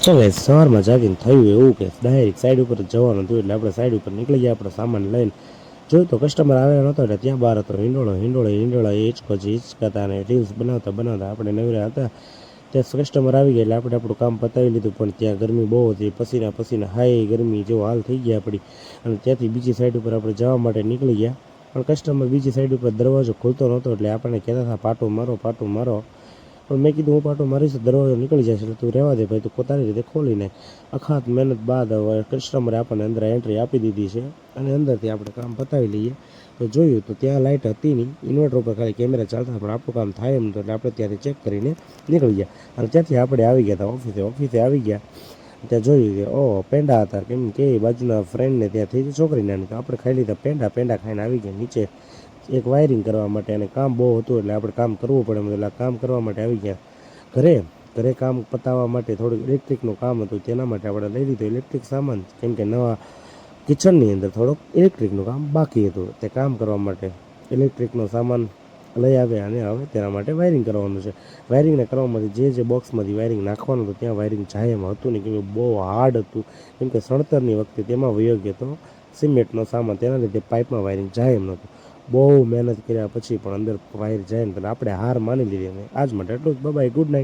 તો ગાઈસ સવારમાં જાગીને થયું એવું કે ડાયરેક્ટ સાઈડ ઉપર જ જવાનું હતું, એટલે આપણે સાઈડ ઉપર નીકળી ગયા. આપણો સામાન લઈને જોયું તો કસ્ટમર આવ્યા નહોતો, એટલે ત્યાં બહાર હતો હિંડોળે હિંચકાતા અને રીલ્સ બનાવતા આપણે નવરા હતા. ત્યાં કસ્ટમર આવી ગયા એટલે આપણે આપણું કામ પતાવી લીધું. પણ ત્યાં ગરમી બહુ હતી, પસીના હાઈ ગરમી જેવો હાલ થઈ ગયા આપણી. અને ત્યાંથી બીજી સાઈડ ઉપર આપણે જવા માટે નીકળી ગયા. પણ કસ્ટમર બીજી સાઈડ ઉપર દરવાજો ખોલતો નહોતો, એટલે આપણને કહેતા હતા પાટું મારો. પણ મેં કીધું હું પાટો મારીશ, દરવાજો નીકળી જશે, એટલે તું રહેવા દે ભાઈ, તું પોતાની રીતે ખોલી નાખ. અખાત મહેનત બાદ હવે કસ્ટમરે આપણને અંદર એન્ટ્રી આપી દીધી છે અને અંદરથી આપણે કામ પતાવી લઈએ. તો જોયું તો ત્યાં લાઇટ હતી નહીં, ઇન્વર્ટર ઉપર ખાલી કેમેરા ચાલતા, પણ આપણું કામ થાય એમ તો એટલે આપણે ત્યાંથી ચેક કરીને નીકળી ગયા. અને ત્યાંથી આપણે આવી ગયા હતા ઓફિસે આવી ગયા. ત્યાં જોયું કે પેંડા હતા, કેમ કે બાજુના ફ્રેન્ડને ત્યાં થઈ છોકરીને, તો આપણે ખાઈ લીધા પેંડા ખાઈને આવી ગયા નીચે એક વાયરિંગ કરવા માટે. અને કામ બહુ હતું એટલે આપણે કામ કરવું પડે, એટલે કામ કરવા માટે આવી ગયા ઘરે કામ પતાવવા માટે. થોડુંક ઇલેક્ટ્રિકનું કામ હતું, તેના માટે આપણે લઈ લીધું ઇલેક્ટ્રિક સામાન, કેમ કે નવા કિચનની અંદર થોડુંક ઇલેક્ટ્રિકનું કામ બાકી હતું. તે કામ કરવા માટે ઇલેક્ટ્રિકનો સામાન લઈ આવ્યા અને હવે તેના માટે વાયરિંગ કરવાનું છે. વાયરિંગને કરવામાંથી જે બોક્સમાંથી વાયરિંગ નાખવાનું હતું ત્યાં વાયરિંગ જાય એમ હતું નહીં, કેમ કે બહુ હાર્ડ હતું. કેમ કે સણતરની વખતે તેમાં વયો ગયો હતો સિમેન્ટનો સામાન, તેના લીધે પાઇપમાં વાયરિંગ જાય એમ નહોતું. બહુ મહેનત કર્યા પછી પણ અંદર વાયર જાય ને, આપણે હાર માની લીધી. આજ માટે એટલું જ. Bye, good night.